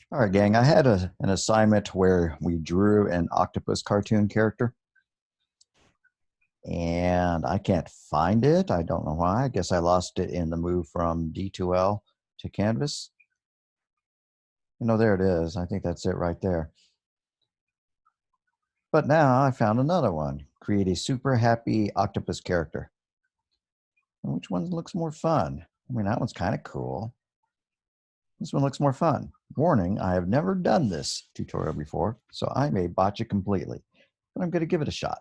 All right, gang, I had an assignment where we drew an octopus cartoon character, and I can't find it. I don't know why. I guess I lost it in the move from D2L to Canvas. There it is. I think that's it right there. But now I found another one. Create a super happy octopus character. Which one looks more fun? I mean, that one's kind of cool. This one looks more fun. Warning, I have never done this tutorial before, so I may botch it completely, but I'm going to give it a shot.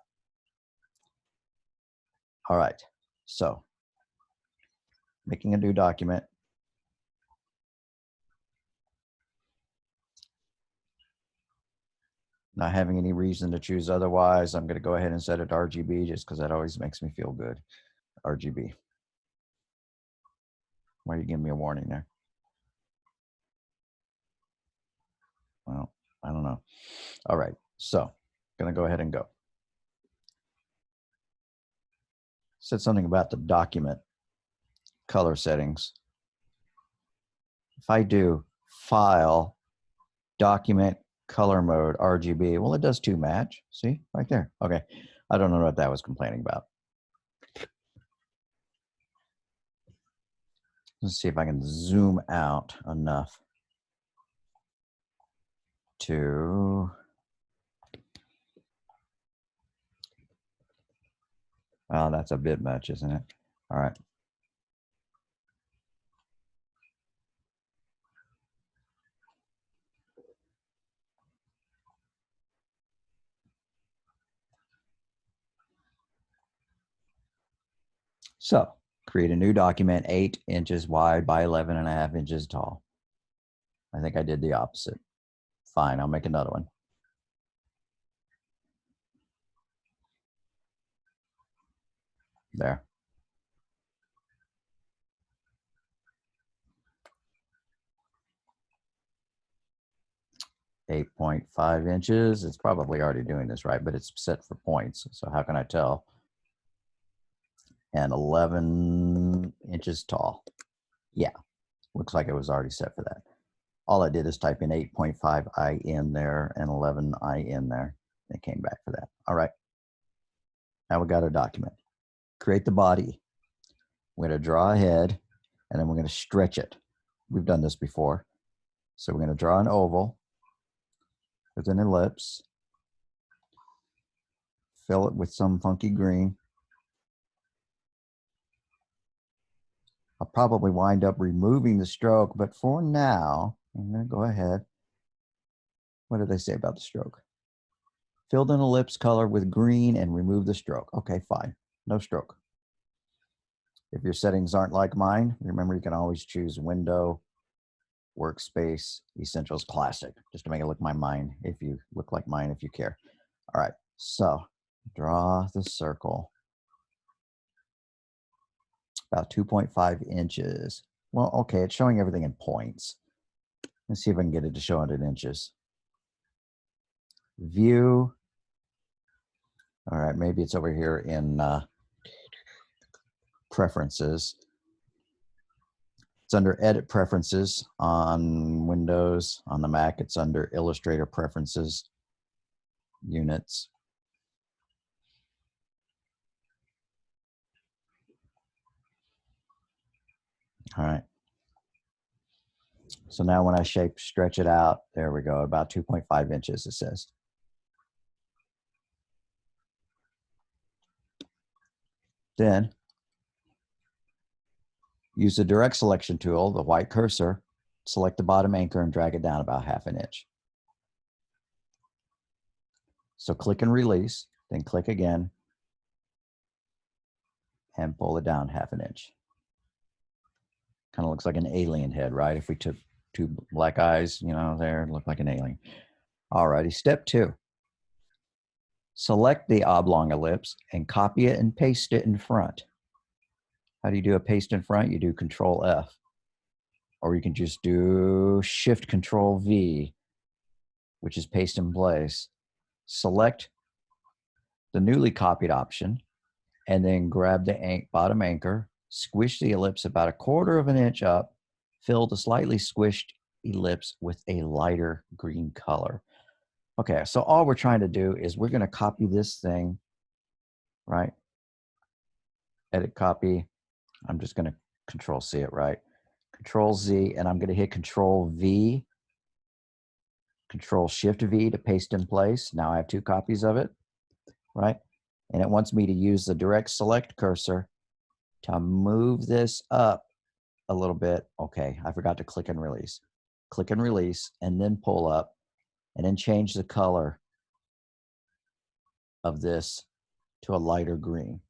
All right, so making a new document. Not having any reason to choose otherwise, I'm going to go ahead and set it to RGB just because that always makes me feel good. RGB. Why are you giving me a warning there? Well, I don't know. All right, so going to go ahead and go. Said something about the document color settings. If I do File, Document, Color Mode, RGB, well, it does two match. See, right there. Okay, I don't know what that was complaining about. Let's see if I can zoom out enough to well, that's a bit much, isn't it? All right. So create a new document, 8 inches wide by 11.5 inches tall. I think I did the opposite. Fine, I'll make another one. There. .5 inches. It's probably already doing this right, but it's set for points. So how can I tell? And 11 inches tall. Yeah, looks like it was already set for that. All I did is type in 8.5 I in there and 11 I in there. It came back for that. All right. Now we got our document. Create the body. We're going to draw a head, and then we're going to stretch it. We've done this before. So we're going to draw an oval with an ellipse. Fill it with some funky green. I'll probably wind up removing the stroke, but for now, I'm going to go ahead. What did they say about the stroke? Filled an ellipse color with green and remove the stroke. Okay, fine. No stroke. If your settings aren't like mine, remember you can always choose Window, Workspace, Essentials, Classic, just to make it look like mine if you look like mine if you care. All right, so draw the circle. About 2.5 inches. Well, okay, it's showing everything in points. Let's see if I can get it to show it in inches. View. All right, maybe it's over here in Preferences. It's under Edit Preferences on Windows. On the Mac, it's under Illustrator Preferences, Units. All right. So now when I stretch it out, there we go, about 2.5 inches, it says. Then use the direct selection tool, the white cursor, select the bottom anchor and drag it down about 1/2 inch. So click and release, then click again and pull it down 1/2 inch. Kind of looks like an alien head, right? If we took 2 black eyes, there, it looked like an alien. Alrighty, step 2. Select the oblong ellipse and copy it and paste it in front. How do you do a paste in front? You do Control F. Or you can just do Shift Control V, which is paste in place. Select the newly copied option, and then grab the bottom anchor, squish the ellipse about 1/4 of an inch up, fill the slightly squished ellipse with a lighter green color. Okay, so all we're trying to do is we're going to copy this thing, right? Edit copy. I'm just going to Control C it, right? Control Z, and I'm going to hit Control V, Control Shift V to paste in place. Now I have 2 copies of it, right? And it wants me to use the direct select cursor to move this up a little bit. Okay, I forgot to click and release. Click and release, and then pull up, and then change the color of this to a lighter green.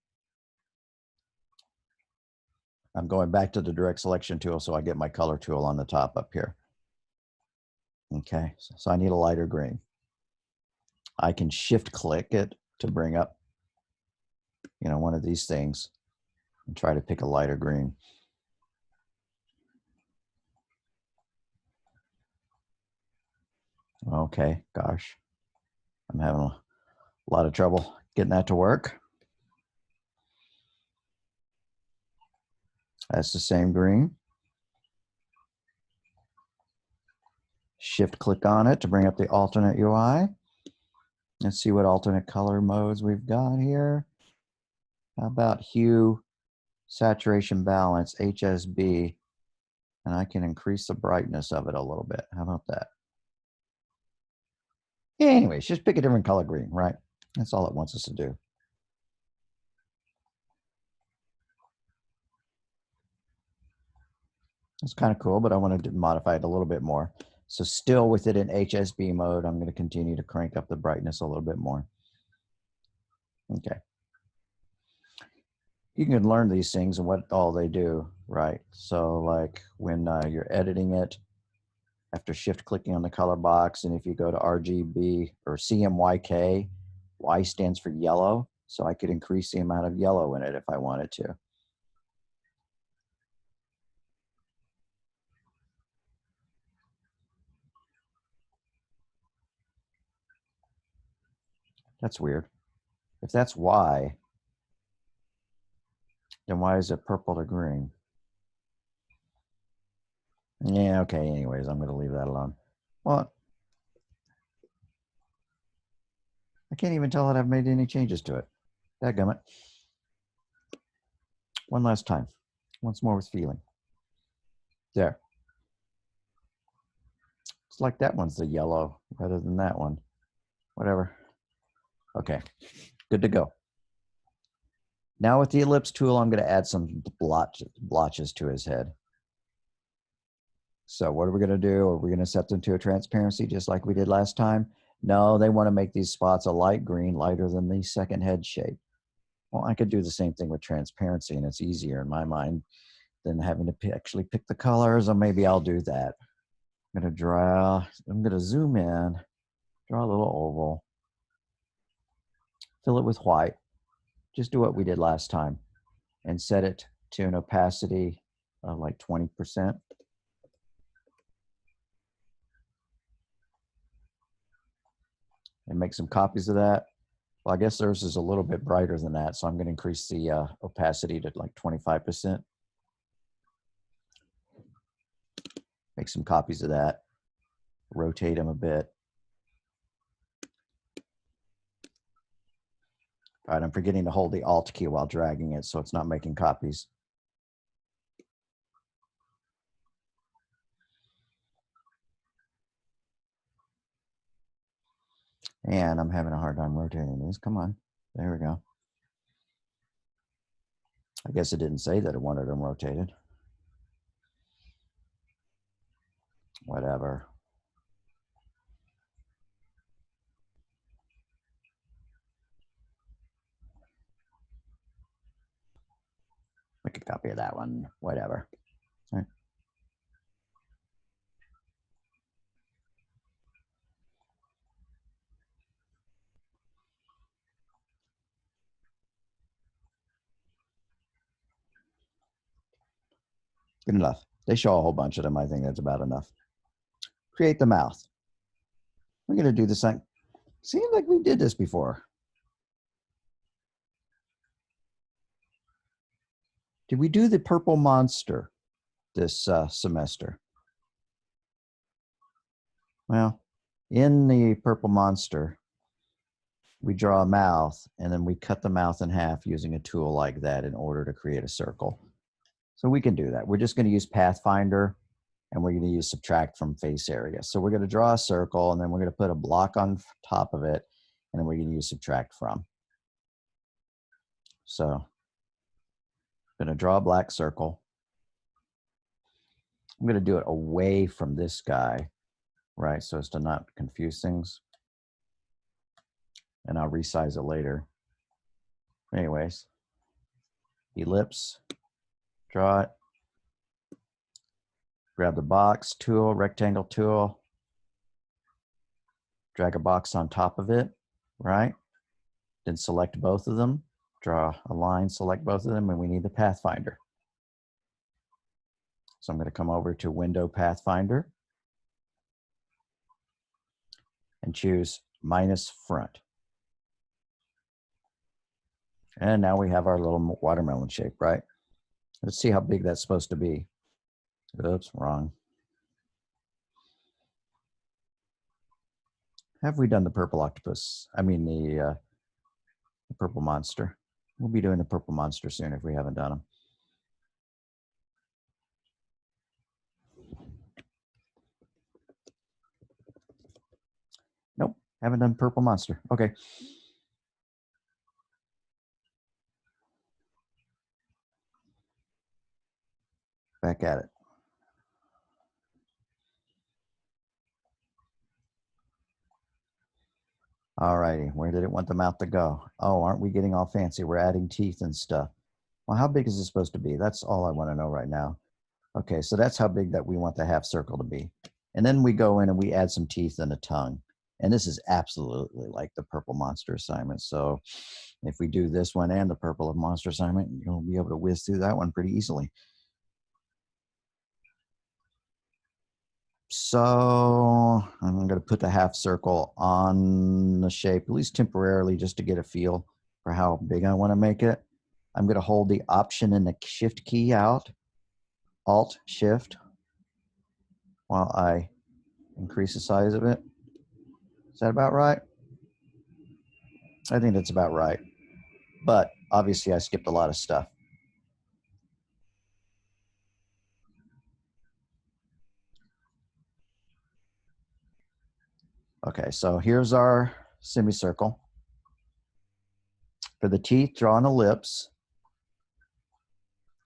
I'm going back to the direct selection tool so I get my color tool on the top up here. Okay, so I need a lighter green. I can shift click it to bring up, you know, one of these things and try to pick a lighter green. Okay, gosh, I'm having a lot of trouble getting that to work. That's the same green. Shift click on it to bring up the alternate UI. Let's see what alternate color modes we've got here. How about hue, saturation balance, HSB, and I can increase the brightness of it a little bit. How about that? Anyways, just pick a different color green, right? That's all it wants us to do. It's kind of cool, but I wanted to modify it a little bit more. So still with it in HSB mode, I'm going to continue to crank up the brightness a little bit more. Okay. You can learn these things and what all they do, right? So like when you're editing it, after shift clicking on the color box, and if you go to RGB or CMYK, Y stands for yellow, so I could increase the amount of yellow in it if I wanted to. That's weird. If that's Y, then why is it purple or green? Yeah, okay, anyways, I'm going to leave that alone. Well, I can't even tell that I've made any changes to it. Dadgummit. One last time. Once more with feeling. There. It's like that one's the yellow rather than that one. Whatever. Okay, good to go. Now with the ellipse tool, I'm going to add some blotches to his head. So what are we going to do? Are we going to set them to a transparency just like we did last time? No, they want to make these spots a light green, lighter than the second head shape. Well, I could do the same thing with transparency, and it's easier in my mind than having to actually pick the colors, or maybe I'll do that. I'm going to zoom in, draw a little oval, fill it with white, just do what we did last time, and set it to an opacity of like 20%. And make some copies of that. Well, I guess theirs is a little bit brighter than that, so I'm going to increase the opacity to like 25%. Make some copies of that. Rotate them a bit. All right, I'm forgetting to hold the Alt key while dragging it, so it's not making copies. And I'm having a hard time rotating these. Come on. There we go. I guess it didn't say that it wanted them rotated. Whatever. Make a copy of that one. Whatever. All right. Good enough. They show a whole bunch of them. I think that's about enough. Create the mouth. We're going to do this thing. Seems like we did this before. Did we do the purple monster this semester? Well, in the purple monster, we draw a mouth and then we cut the mouth in half using a tool like that in order to create a circle. So we can do that. We're just going to use Pathfinder and we're going to use subtract from face area. So we're going to draw a circle and then we're going to put a block on top of it and then we're going to use subtract from. So I'm going to draw a black circle. I'm going to do it away from this guy, right? So as to not confuse things. And I'll resize it later. Anyways, ellipse, draw it. Grab the box tool, rectangle tool. Drag a box on top of it, right? Then select both of them. Draw a line, select both of them, and we need the Pathfinder. So I'm going to come over to Window Pathfinder and choose minus front. And now we have our little watermelon shape, right? Let's see how big that's supposed to be. Oops, wrong. Have we done the purple octopus? I mean the purple monster. We'll be doing the purple monster soon if we haven't done them. Nope, haven't done purple monster. Okay. Back at it. All righty, where did it want the mouth to go? Oh, aren't we getting all fancy? We're adding teeth and stuff. Well, how big is it supposed to be? That's all I want to know right now. Okay, so that's how big that we want the half circle to be. And then we go in and we add some teeth and a tongue. And this is absolutely like the purple monster assignment. So if we do this one and the purple monster assignment, you'll be able to whiz through that one pretty easily. So I'm going to put the half circle on the shape, at least temporarily, just to get a feel for how big I want to make it. I'm going to hold the Option and the Shift key out, Alt Shift, while I increase the size of it. Is that about right? I think that's about right. But obviously I skipped a lot of stuff. Okay, so here's our semicircle. For the teeth, draw an ellipse.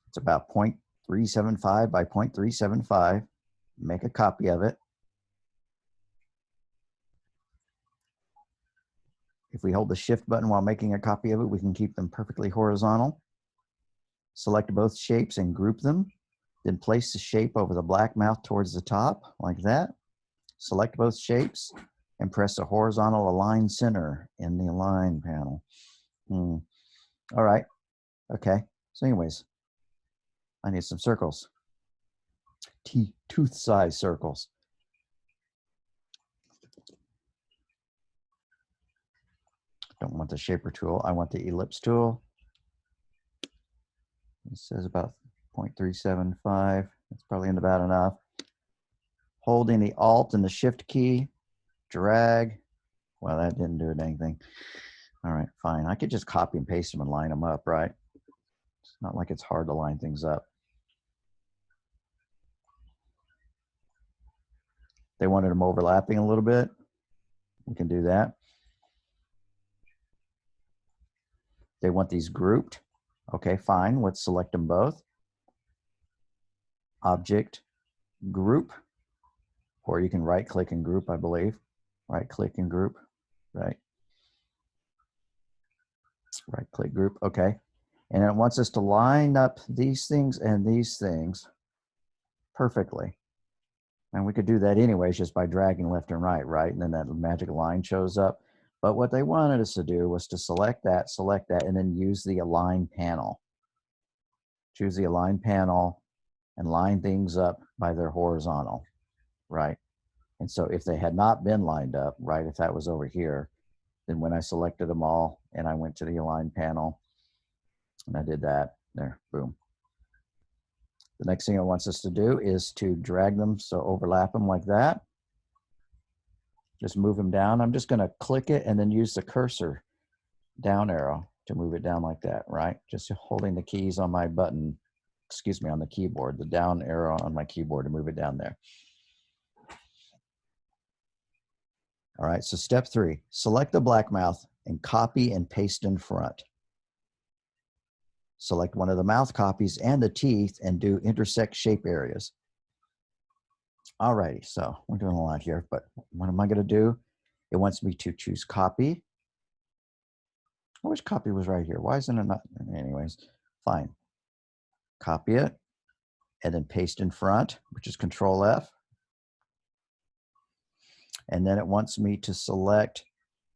It's about 0.375 by 0.375. Make a copy of it. If we hold the Shift button while making a copy of it, we can keep them perfectly horizontal. Select both shapes and group them. Then place the shape over the black mouth towards the top, like that. Select both shapes and press the horizontal align center in the align panel. All right. Okay. So anyways, I need some circles. Tooth size circles. Don't want the shaper tool. I want the ellipse tool. It says about 0.375. That's probably about enough. Holding the Alt and the Shift key, drag. Well, that didn't do anything. All right, fine. I could just copy and paste them and line them up, right? It's not like it's hard to line things up. They wanted them overlapping a little bit. We can do that. They want these grouped. Okay, fine. Let's select them both. Object, group, or you can right click and group, I believe. Right click and group, right. Right click group, okay. And it wants us to line up these things and these things perfectly. And we could do that anyways just by dragging left and right, right? And then that magic line shows up. But what they wanted us to do was to select that, and then use the align panel. Choose the align panel and line things up by their horizontal, right? And so if they had not been lined up, right, if that was over here, then when I selected them all and I went to the align panel and I did that, there, boom. The next thing it wants us to do is to drag them, so overlap them like that. Just move them down. I'm just going to click it and then use the cursor down arrow to move it down like that, right? Just holding the keys on my button, excuse me, on the keyboard, the down arrow on my keyboard to move it down there. All right, so step 3, select the black mouth and copy and paste in front. Select one of the mouth copies and the teeth and do intersect shape areas. All righty, so we're doing a lot here, but what am I going to do? It wants me to choose copy. I wish copy was right here. Why isn't it not? Anyways, fine. Copy it and then paste in front, which is Control F. And then it wants me to select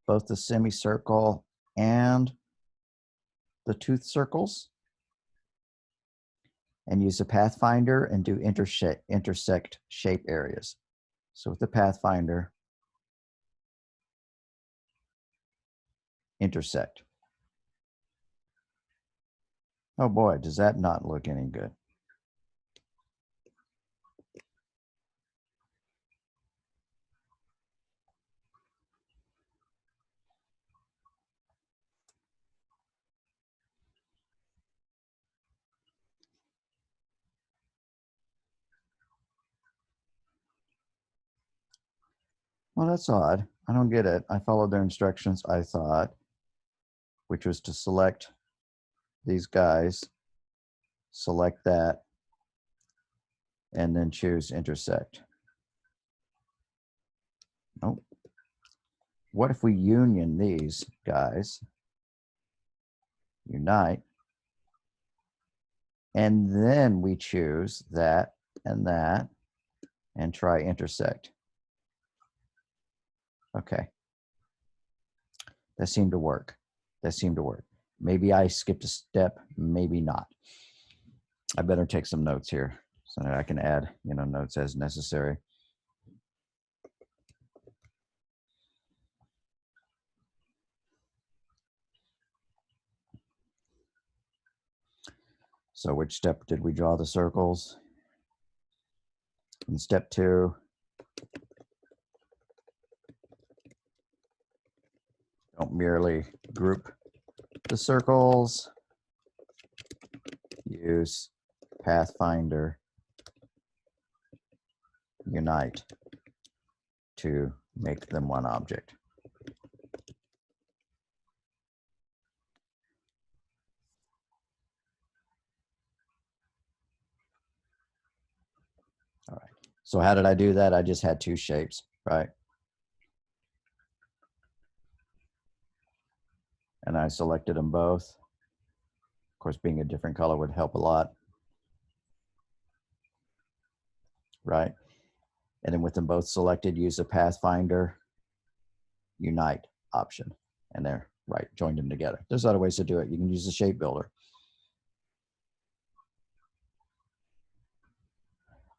both the semicircle and the tooth circles and use the Pathfinder and do intersect shape areas. So with the Pathfinder, intersect. Oh boy, does that not look any good. Well, that's odd. I don't get it. I followed their instructions, I thought, which was to select these guys, select that, and then choose intersect. Nope. What if we union these guys, unite, and then we choose that, and try intersect. Okay. That seemed to work. That seemed to work. Maybe I skipped a step, maybe not. I better take some notes here so that I can add, notes as necessary. So which step did we draw the circles? In step 2, don't merely group the circles, use Pathfinder unite to make them one object. All right. So how did I do that? I just had 2 shapes, right? And I selected them both. Of course, being a different color would help a lot, right? And then with them both selected, use the Pathfinder unite option. And there, right, joined them together. There's other ways to do it. You can use the shape builder.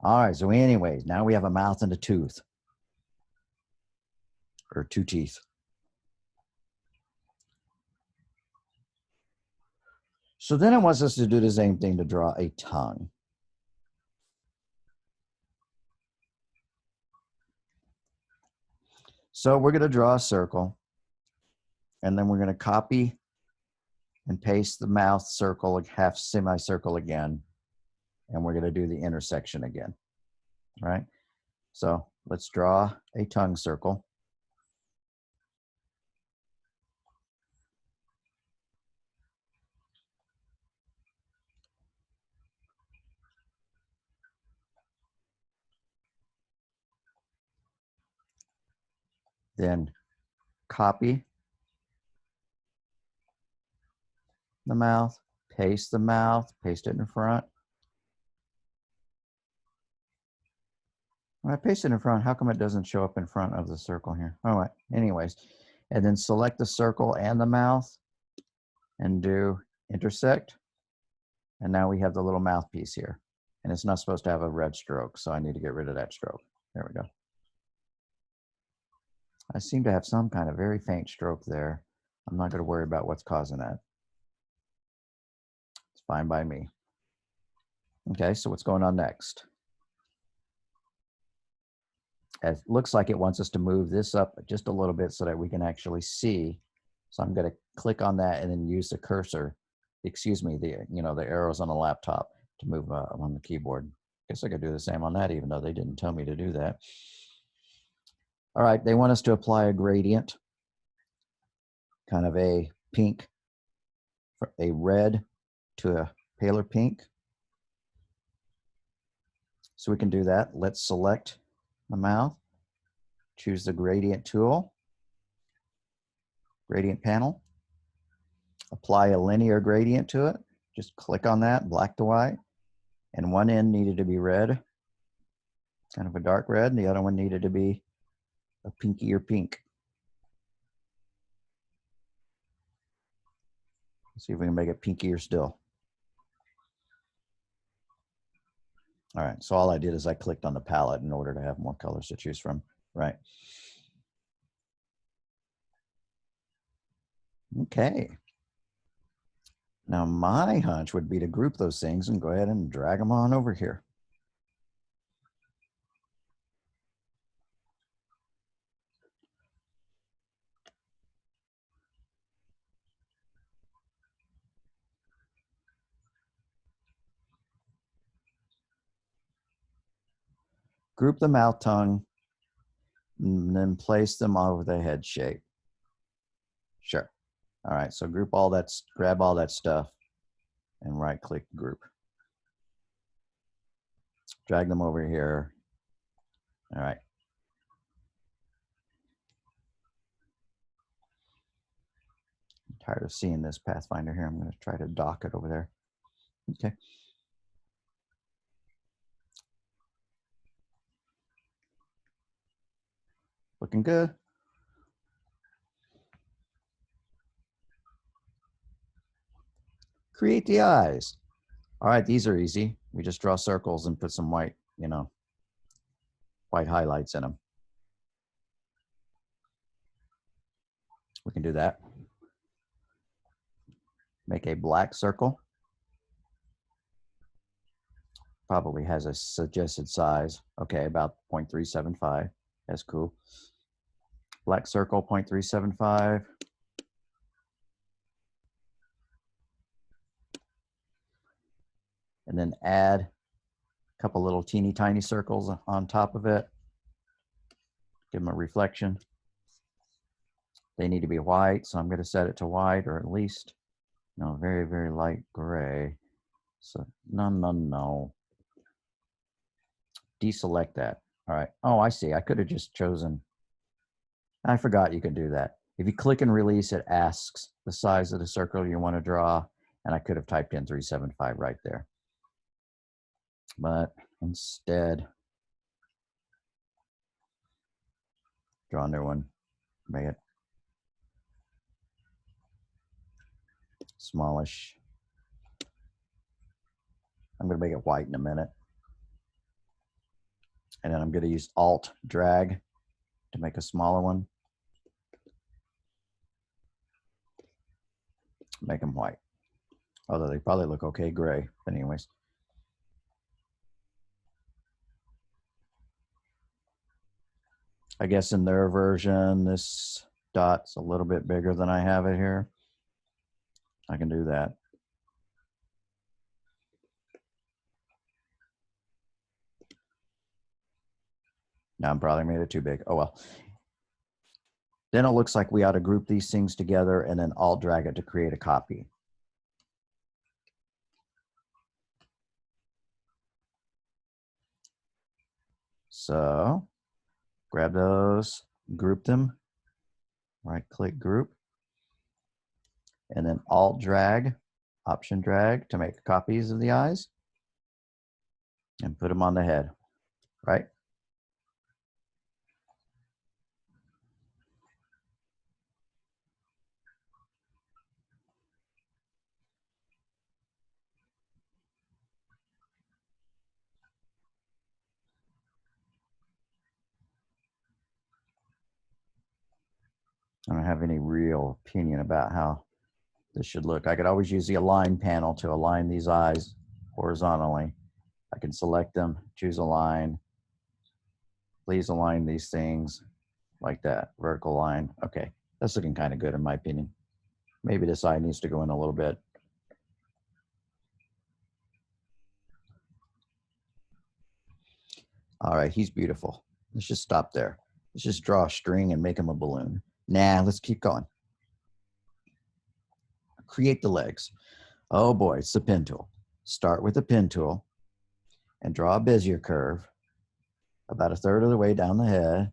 All right, so anyways, now we have a mouth and a tooth, or 2 teeth. So then it wants us to do the same thing to draw a tongue. So we're going to draw a circle, and then we're going to copy and paste the mouth circle, half semicircle again, and we're going to do the intersection again, right? So let's draw a tongue circle. Then copy the mouth, paste it in front. When I paste it in front, how come it doesn't show up in front of the circle here? All right, anyways. And then select the circle and the mouth and do intersect. And now we have the little mouthpiece here. And it's not supposed to have a red stroke, so I need to get rid of that stroke. There we go. I seem to have some kind of very faint stroke there. I'm not going to worry about what's causing that. It's fine by me. Okay, so what's going on next? looks like it wants us to move this up just a little bit so that we can actually see. So I'm going to click on that and then use the cursor, excuse me, the arrows on the laptop to move on the keyboard. Guess I could do the same on that, even though they didn't tell me to do that. All right, they want us to apply a gradient, kind of a pink, a red to a paler pink. So we can do that. Let's select the mouth, choose the gradient tool, gradient panel, apply a linear gradient to it. Just click on that, black to white. And one end needed to be red, kind of a dark red, and the other one needed to be a pinkier pink. Let's see if we can make it pinkier still. All right, so all I did is I clicked on the palette in order to have more colors to choose from, right? Okay. Now my hunch would be to group those things and go ahead and drag them on over here. Group the mouth tongue and then place them over the head shape. Sure. All right, so group all that, grab all that stuff and right click group. Drag them over here. All right. I'm tired of seeing this Pathfinder here. I'm going to try to dock it over there. Okay. Looking good. Create the eyes. All right, these are easy. We just draw circles and put some white, white highlights in them. We can do that. Make a black circle. Probably has a suggested size. Okay, about 0.375. That's cool. Black circle, 0.375. And then add a couple little teeny tiny circles on top of it. Give them a reflection. They need to be white, so I'm going to set it to white, or at least, very, very light gray. So no. Deselect that. All right. Oh, I see. I could have just chosen. I forgot you can do that. If you click and release, it asks the size of the circle you want to draw, and I could have typed in 375 right there. But instead, draw a new one. Make it smallish. I'm going to make it white in a minute. And then I'm going to use Alt drag to make a smaller one. Make them white. Although they probably look okay gray, but anyways. I guess in their version, this dot's a little bit bigger than I have it here. I can do that. Now I'm probably made it too big. Oh well. Then it looks like we ought to group these things together and then Alt drag it to create a copy. So grab those, group them, right click group, and then Alt drag, Option drag to make copies of the eyes and put them on the head, right? I don't have any real opinion about how this should look. I could always use the Align panel to align these eyes horizontally. I can select them, choose Align, Please align these things like that, vertical line. Okay, that's looking kind of good in my opinion. Maybe this eye needs to go in a little bit. All right, he's beautiful. Let's just stop there. Let's just draw a string and make him a balloon. Nah, let's keep going. Create the legs. Oh boy, it's the pen tool. Start with the pen tool and draw a Bezier curve about a third of the way down the head.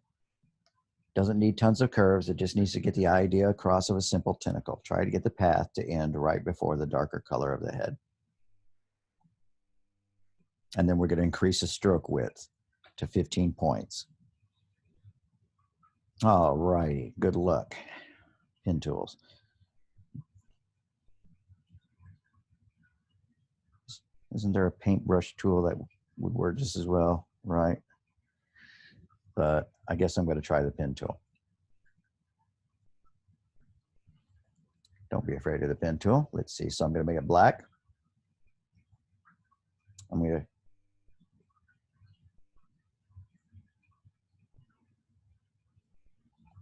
Doesn't need tons of curves. It just needs to get the idea across of a simple tentacle. Try to get the path to end right before the darker color of the head. And then we're going to increase the stroke width to 15 points. All righty, good luck. Pen tools. Isn't there a paintbrush tool that would work just as well, right? But I guess I'm going to try the pen tool. Don't be afraid of the pen tool. Let's see. So I'm going to make it black. I'm going to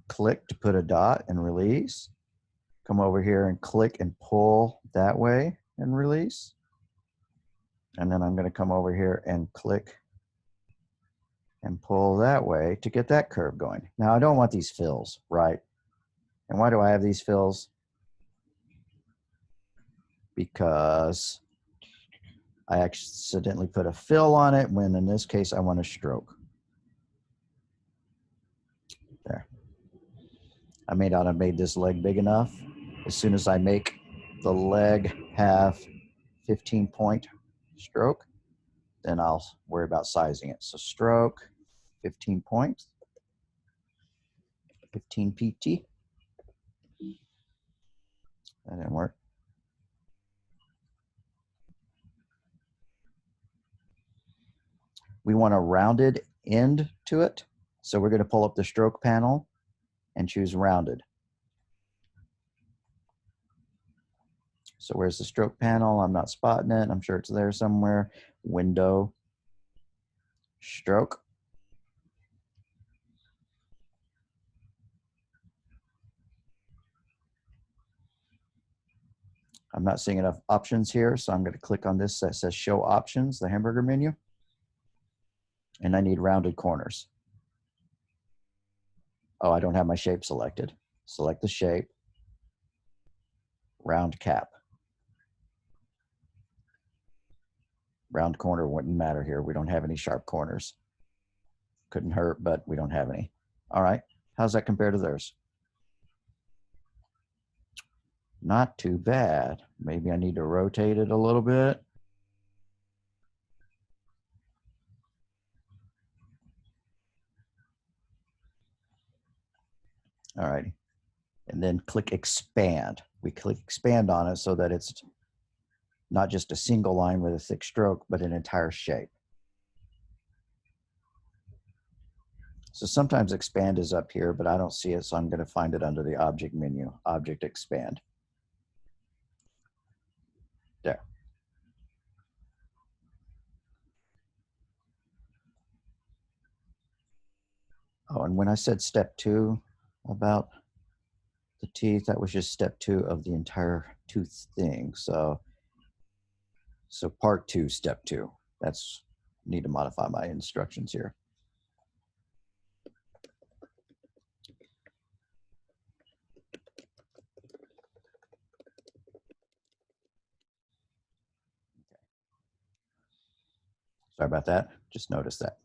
click to put a dot and release. Come over here and click and pull that way and release. And then I'm going to come over here and click and pull that way to get that curve going. Now I don't want these fills, right? And why do I have these fills? Because I accidentally put a fill on it when in this case I want a stroke. There. I may not have made this leg big enough. As soon as I make the leg have 15-point stroke, then I'll worry about sizing it. So stroke, 15 points, 15 PT. That didn't work. We want a rounded end to it. So we're going to pull up the stroke panel and choose rounded. So where's the stroke panel? I'm not spotting it. I'm sure it's there somewhere. Window, stroke. I'm not seeing enough options here, so I'm going to click on this that says show options, the hamburger menu. And I need rounded corners. Oh, I don't have my shape selected. Select the shape, round cap. Round corner wouldn't matter here. We don't have any sharp corners. Couldn't hurt, but we don't have any. All right, how's that compare to theirs? Not too bad. Maybe I need to rotate it a little bit. All righty. And then click expand. We click expand on it so that it's not just a single line with a thick stroke, but an entire shape. So sometimes expand is up here, but I don't see it, so I'm going to find it under the object menu, object expand. There. Oh, and when I said step 2 about the teeth, that was just step 2 of the entire tooth thing. So part 2, step 2. That's, need to modify my instructions here. Sorry about that. Just noticed that.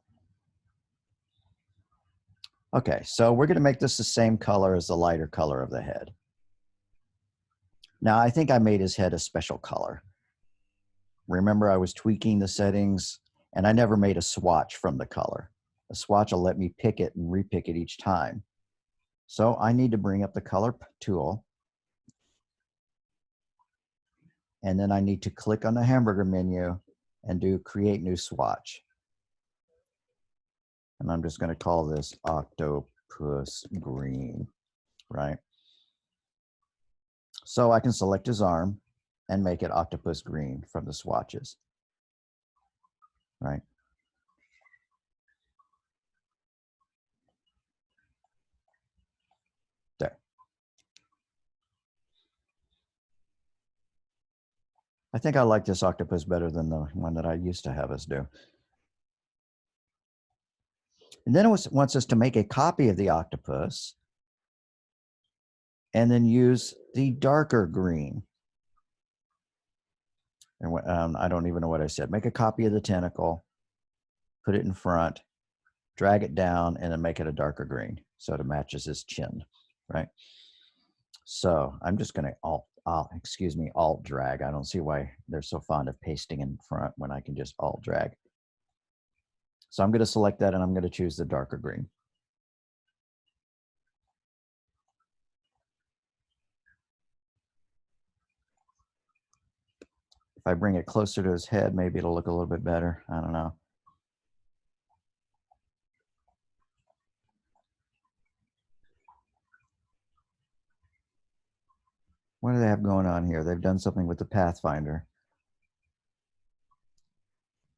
Okay, so we're going to make this the same color as the lighter color of the head. Now, I think I made his head a special color. Remember, I was tweaking the settings, and I never made a swatch from the color. A swatch will let me pick it and repick it each time. So I need to bring up the color tool, and then I need to click on the hamburger menu and do create new swatch. And I'm just going to call this Octopus green, right? So I can select his arm and make it Octopus green from the swatches, right? I think I like this octopus better than the one that I used to have us do. And then it wants us to make a copy of the octopus and then use the darker green. And I don't even know what I said. Make a copy of the tentacle, put it in front, drag it down, and then make it a darker green so it matches his chin, right? So I'm just going to alt drag. I don't see why they're so fond of pasting in front when I can just alt drag. So I'm going to select that and I'm going to choose the darker green. If I bring it closer to his head, maybe it'll look a little bit better. I don't know. What do they have going on here? They've done something with the Pathfinder.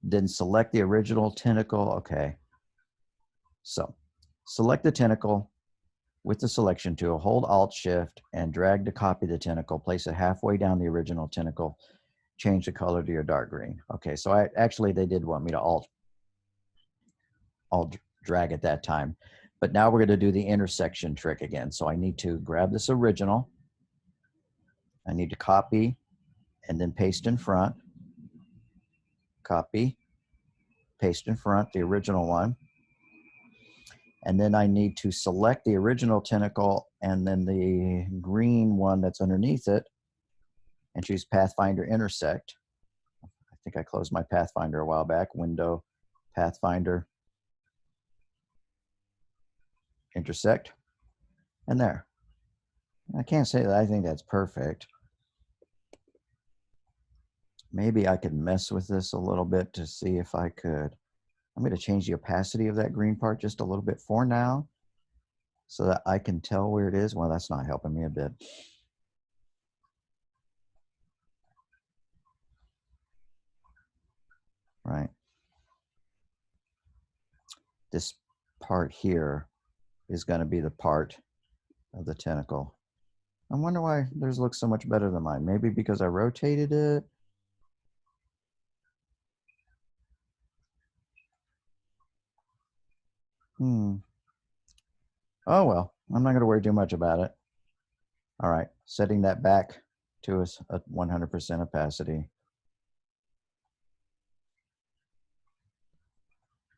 Didn't select the original tentacle. Okay. So select the tentacle with the selection tool, hold Alt Shift and drag to copy the tentacle, place it halfway down the original tentacle, change the color to your dark green. Okay, so actually they did want me to alt drag at that time. But now we're going to do the intersection trick again. So I need to grab this original. I need to copy and then paste in front. Copy, paste in front, the original one. And then I need to select the original tentacle and then the green one that's underneath it and choose Pathfinder Intersect. I think I closed my Pathfinder a while back. Window, Pathfinder, Intersect, and there. I can't say that I think that's perfect. Maybe I could mess with this a little bit to see if I could. I'm going to change the opacity of that green part just a little bit for now so that I can tell where it is. Well, that's not helping me a bit. Right. This part here is going to be the part of the tentacle. I wonder why theirs looks so much better than mine. Maybe because I rotated it. Oh, well, I'm not going to worry too much about it. All right, setting that back to a 100% opacity.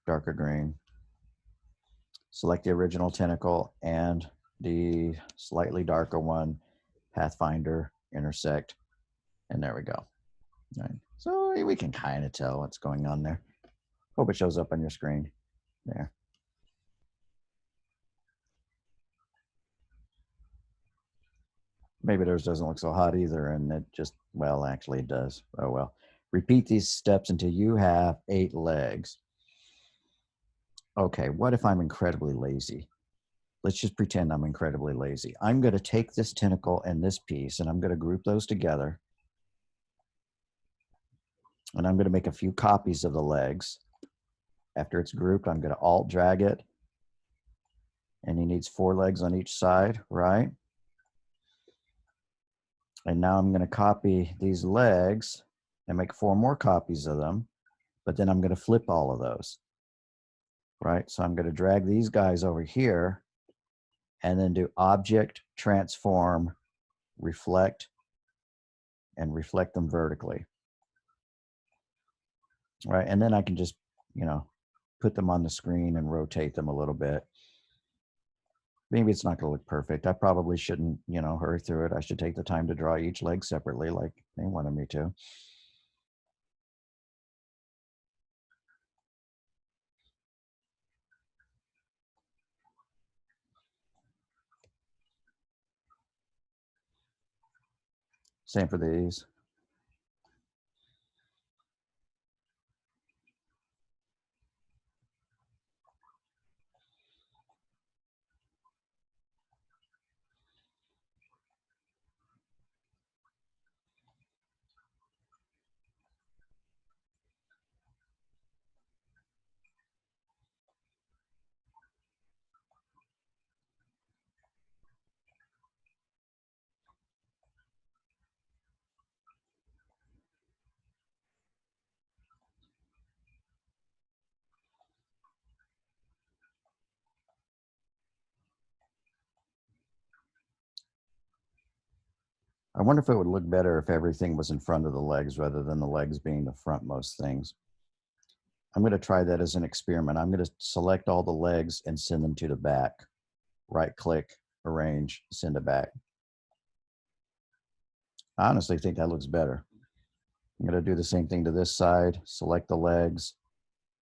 Darker green. Select the original tentacle and the slightly darker one, Pathfinder, intersect, and there we go. All right, so we can kind of tell what's going on there. Hope it shows up on your screen. There. Maybe theirs doesn't look so hot either, and it just, well, actually it does. Oh, well. Repeat these steps until you have 8 legs. Okay, what if I'm incredibly lazy? Let's just pretend I'm incredibly lazy. I'm going to take this tentacle and this piece, and I'm going to group those together. And I'm going to make a few copies of the legs. After it's grouped, I'm going to alt drag it. And he needs 4 legs on each side, right? And now I'm going to copy these legs and make 4 more copies of them. But then I'm going to flip all of those, right? So I'm going to drag these guys over here and then do object, transform, reflect, and reflect them vertically. Right, and then I can just, put them on the screen and rotate them a little bit. Maybe it's not going to look perfect. I probably shouldn't, hurry through it. I should take the time to draw each leg separately like they wanted me to. Same for these. I wonder if it would look better if everything was in front of the legs rather than the legs being the frontmost things. I'm going to try that as an experiment. I'm going to select all the legs and send them to the back. Right click, arrange, send it back. I honestly think that looks better. I'm going to do the same thing to this side. Select the legs,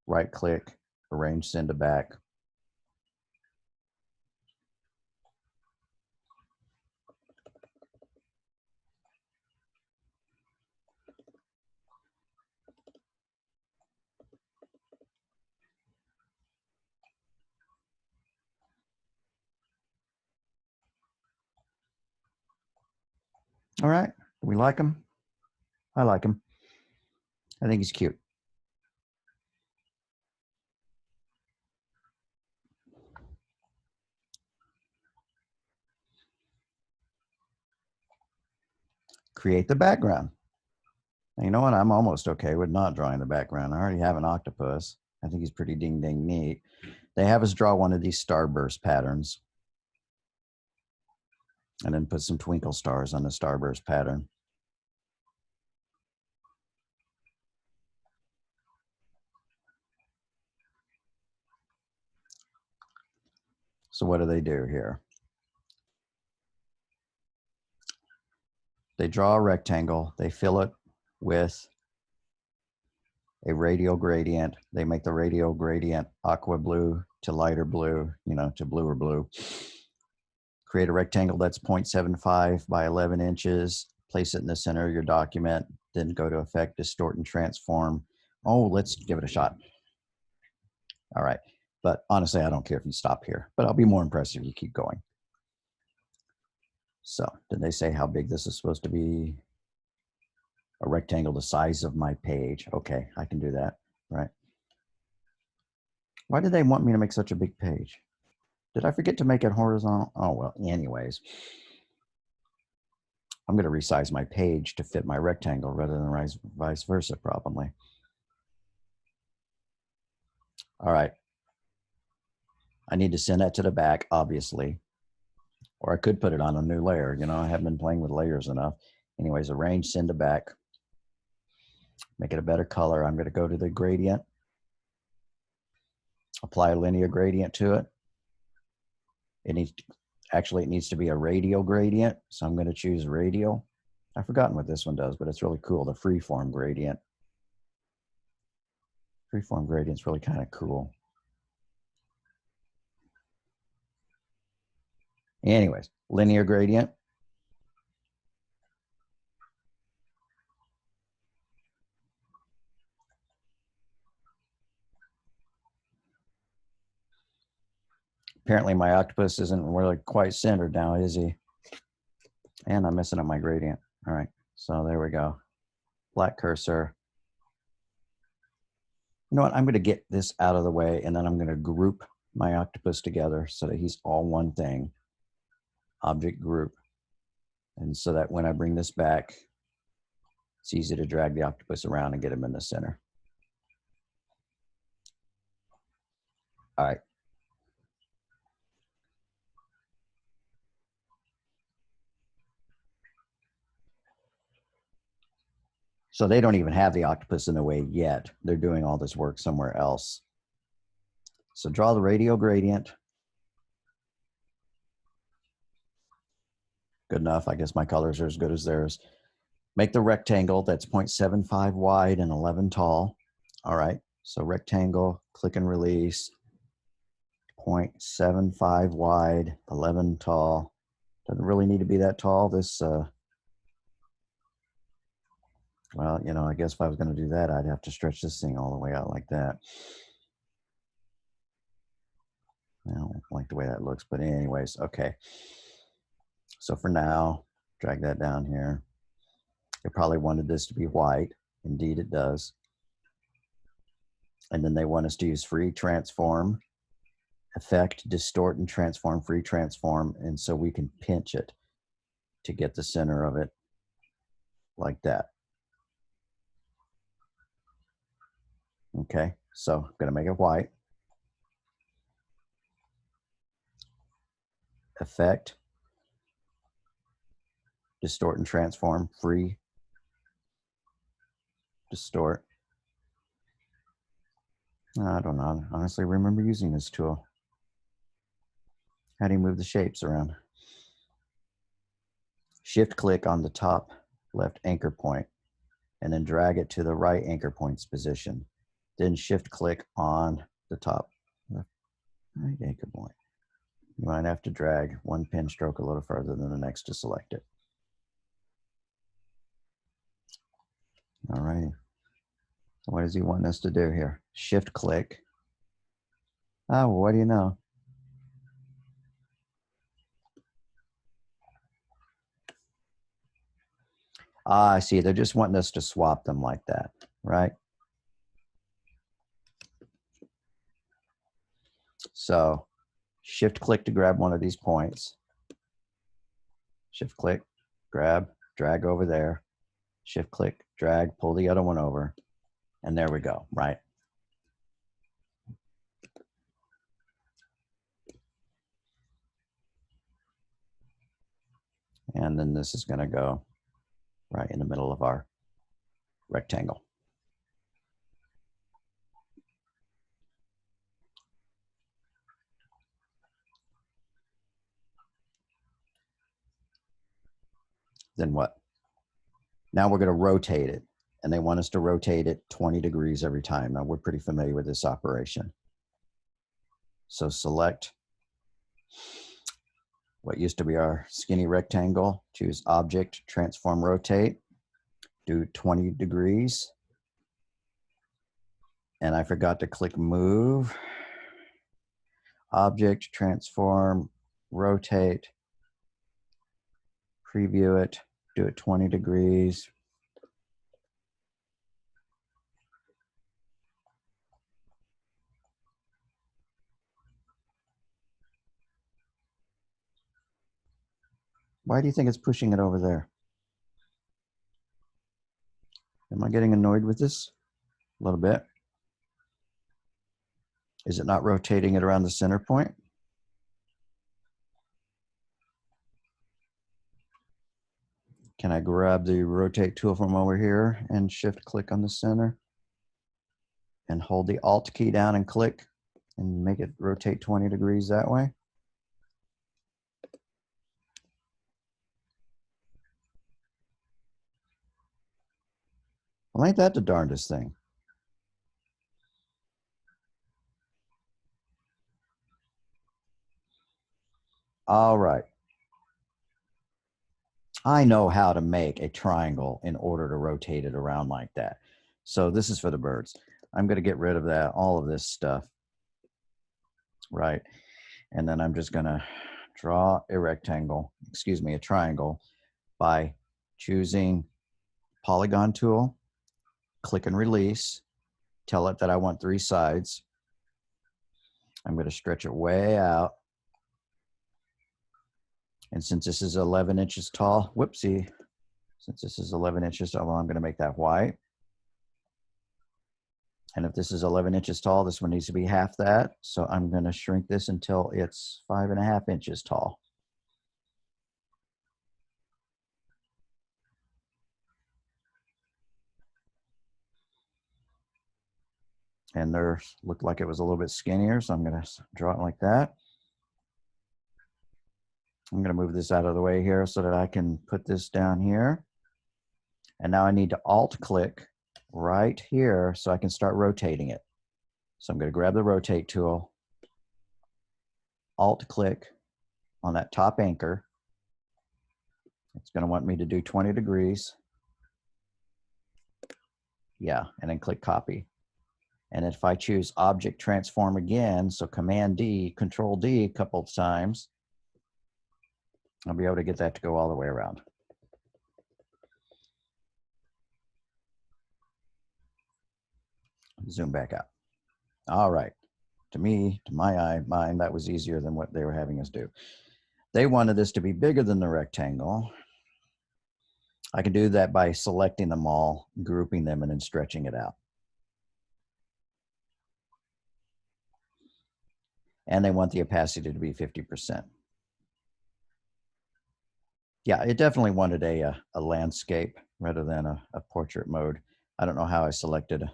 right click, arrange, send it back. All right, do we like him? I like him. I think he's cute. Create the background. Now, you know what? I'm almost okay with not drawing the background. I already have an octopus. I think he's pretty ding dang neat. They have us draw one of these starburst patterns and then put some twinkle stars on the starburst pattern. So what do they do here? They draw a rectangle. They fill it with a radial gradient. They make the radial gradient aqua blue to lighter blue, you know, to bluer blue. Create a rectangle that's 0.75 by 11 inches. Place it in the center of your document. Then go to Effect, Distort, and Transform. Oh, let's give it a shot. All right. But honestly, I don't care if you stop here, but I'll be more impressed if you keep going. So did they say how big this is supposed to be? A rectangle the size of my page. Okay, I can do that, right? Why did they want me to make such a big page? Did I forget to make it horizontal? Oh, well, anyways. I'm going to resize my page to fit my rectangle rather than vice versa, probably. All right. I need to send that to the back, obviously. Or I could put it on a new layer. You know, I haven't been playing with layers enough. Anyways, arrange, send to back. Make it a better color. I'm going to go to the gradient. Apply a linear gradient to it. It needs to be a radial gradient. So I'm going to choose radial. I've forgotten what this one does, but it's really cool. The freeform gradient. Freeform gradient's really kind of cool. Anyways, linear gradient. Apparently my octopus isn't really quite centered now, is he? And I'm messing up my gradient. All right, so there we go. Black cursor. You know what? I'm going to get this out of the way, and then I'm going to group my octopus together so that he's all one thing. Object group. And so that when I bring this back, it's easy to drag the octopus around and get him in the center. All right. So they don't even have the octopus in the way yet. They're doing all this work somewhere else. So draw the radial gradient. Good enough. I guess my colors are as good as theirs. Make the rectangle that's 0.75 wide and 11 tall. All right. So rectangle, click and release. 0.75 wide, 11 tall. Doesn't really need to be that tall. This, well, you know, I guess if I was going to do that, I'd have to stretch this thing all the way out like that. I don't like the way that looks, but anyways, okay. So for now, drag that down here. They probably wanted this to be white. Indeed, it does. And then they want us to use free transform, effect, distort, and transform, free transform. And so we can pinch it to get the center of it like that. Okay, so I'm going to make it white. Effect, distort and transform, free, distort. I don't know, honestly remember using this tool. How do you move the shapes around? Shift click on the top left anchor point and then drag it to the right anchor point's position. Then shift click on the top left right anchor point. You might have to drag one pen stroke a little further than the next to select it. All right. So what does he want us to do here? Shift click. Oh, well, what do you know? Ah, I see. They're just wanting us to swap them like that, right? So shift click to grab one of these points. Shift click, grab, drag over there. Shift click, drag, pull the other one over. And there we go, right? And then this is going to go right in the middle of our rectangle. Then what? Now we're going to rotate it. And they want us to rotate it 20 degrees every time. Now we're pretty familiar with this operation. So select what used to be our skinny rectangle, choose Object, Transform, Rotate, do 20 degrees. And I forgot to click Move. Object, Transform, Rotate, preview it, do it 20 degrees. Why do you think it's pushing it over there? Am I getting annoyed with this? A little bit. Is it not rotating it around the center point? Can I grab the rotate tool from over here and shift click on the center and hold the Alt key down and click and make it rotate 20 degrees that way? Well, ain't that the darndest thing? All right. I know how to make a triangle in order to rotate it around like that. So this is for the birds. I'm going to get rid of that, all of this stuff. Right. And then I'm just going to draw a rectangle, excuse me, a triangle by choosing polygon tool, click and release, tell it that I want 3 sides. I'm going to stretch it way out. And since this is 11 inches tall, whoopsie, since this is 11 inches tall, well, I'm going to make that white. And if this is 11 inches tall, this one needs to be half that. So I'm going to shrink this until it's 5.5 inches tall. And theirs looked like it was a little bit skinnier, so I'm going to draw it like that. I'm going to move this out of the way here so that I can put this down here. And now I need to Alt click right here so I can start rotating it. So I'm going to grab the rotate tool, Alt click on that top anchor. It's going to want me to do 20 degrees. Yeah, and then click copy. And if I choose Object Transform again, so Command D, Control D a couple of times, I'll be able to get that to go all the way around. Zoom back out. All right. To me, to my mind, that was easier than what they were having us do. They wanted this to be bigger than the rectangle. I can do that by selecting them all, grouping them, and then stretching it out. And they want the opacity to be 50%. Yeah, it definitely wanted a landscape rather than a portrait mode. I don't know how I selected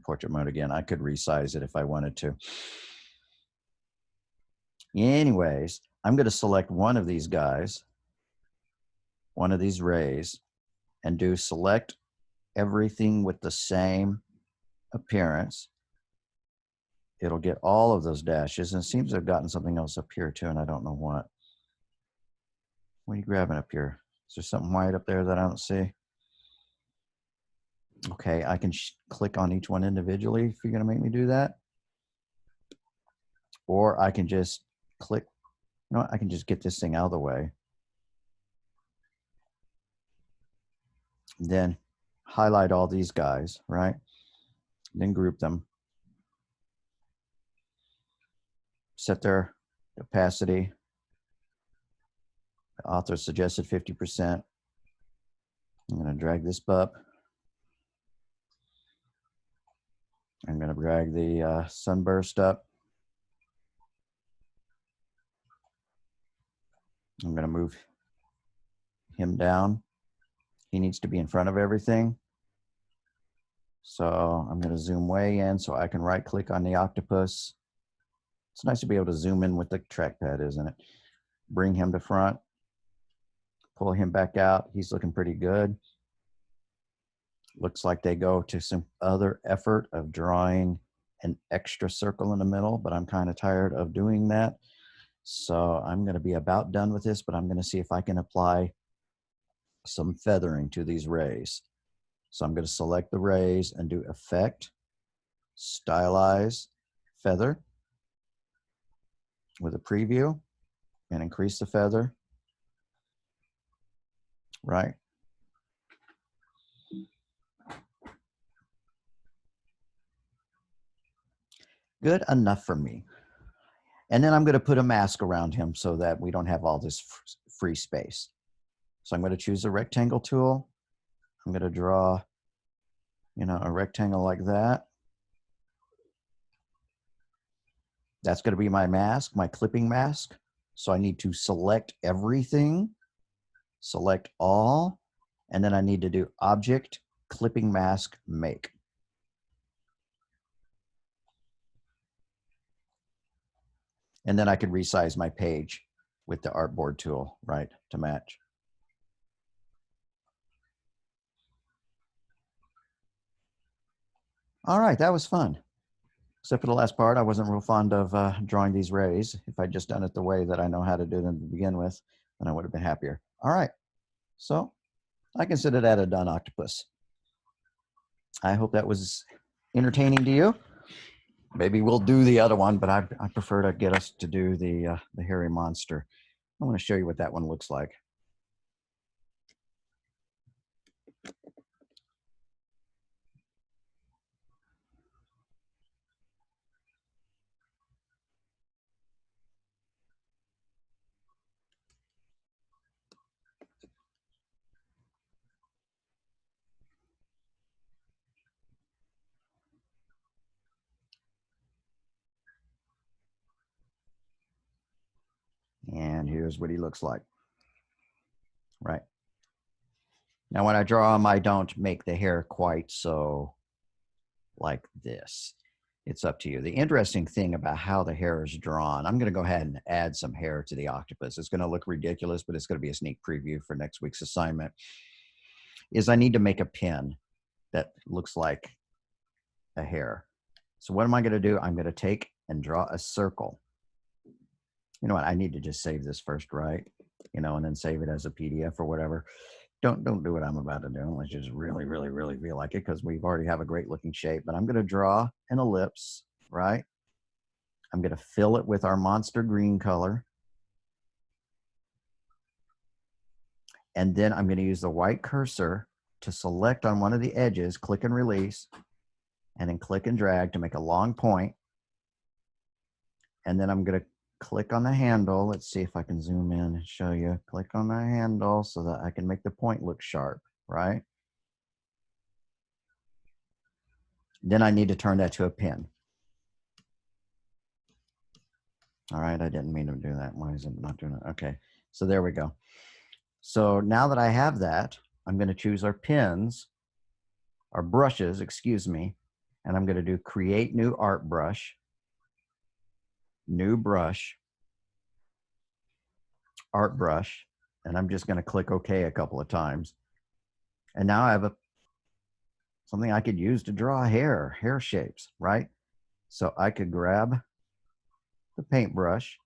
portrait mode again. I could resize it if I wanted to. Anyways, I'm going to select one of these guys, one of these rays, and do select everything with the same appearance. It'll get all of those dashes, and it seems I've gotten something else up here too, and I don't know what. What are you grabbing up here? Is there something white up there that I don't see? Okay, I can click on each one individually if you're going to make me do that. Or I can just click, you know what, I can just get this thing out of the way. Then highlight all these guys, right? Then group them. Set their opacity. The author suggested 50%. I'm going to drag this up. I'm going to drag the sunburst up. I'm going to move him down. He needs to be in front of everything. So I'm going to zoom way in so I can right click on the octopus. It's nice to be able to zoom in with the trackpad, isn't it? Bring him to front. Pull him back out. He's looking pretty good. Looks like they go to some other effort of drawing an extra circle in the middle, but I'm kind of tired of doing that. So I'm going to be about done with this, but I'm going to see if I can apply some feathering to these rays. So I'm going to select the rays and do Effect, Stylize, Feather with a preview and increase the feather, right? Good enough for me. And then I'm going to put a mask around him so that we don't have all this free space. So I'm going to choose the rectangle tool. I'm going to draw, a rectangle like that. That's going to be my mask, my clipping mask. So I need to select everything, select all, and then I need to do Object, Clipping Mask, Make. And then I could resize my page with the artboard tool, right, to match. All right, that was fun. Except for the last part, I wasn't real fond of drawing these rays. If I'd just done it the way that I know how to do them to begin with, then I would have been happier. All right, so I consider that a done octopus. I hope that was entertaining to you. Maybe we'll do the other one, but I prefer to get us to do the hairy monster. I want to show you what that one looks like. And here's what he looks like. Right. Now, when I draw him, I don't make the hair quite so like this. It's up to you. The interesting thing about how the hair is drawn, I'm going to go ahead and add some hair to the octopus. It's going to look ridiculous, but it's going to be a sneak preview for next week's assignment, is I need to make a pin that looks like a hair. So what am I going to do? I'm going to take and draw a circle. You know what? I need to just save this first, right? And then save it as a PDF or whatever. Don't do what I'm about to do unless you just really feel like it, because we've already have a great looking shape. But I'm going to draw an ellipse, right? I'm going to fill it with our monster green color. And then I'm going to use the white cursor to select on one of the edges, click and release, and then click and drag to make a long point. And then I'm going to click on the handle. Let's see if I can zoom in and show you. Click on the handle so that I can make the point look sharp, right? Then I need to turn that to a pin. All right, I didn't mean to do that. Why is it not doing it? Okay, so there we go. So now that I have that, I'm going to choose our pins, our brushes, excuse me, and I'm going to do create new art brush, new brush, art brush, and I'm just going to click OK a couple of times. And now I have something I could use to draw hair shapes, right? So I could grab the paintbrush,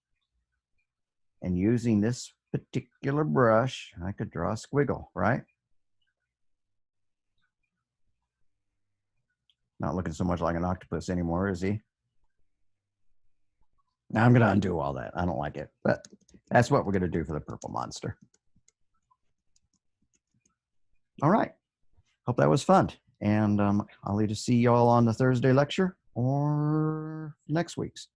and using this particular brush, I could draw a squiggle, right? Not looking so much like an octopus anymore, is he? Now I'm going to undo all that. I don't like it, but that's what we're going to do for the purple monster. All right. Hope that was fun. And I'll either see y'all on the Thursday lecture or next week's.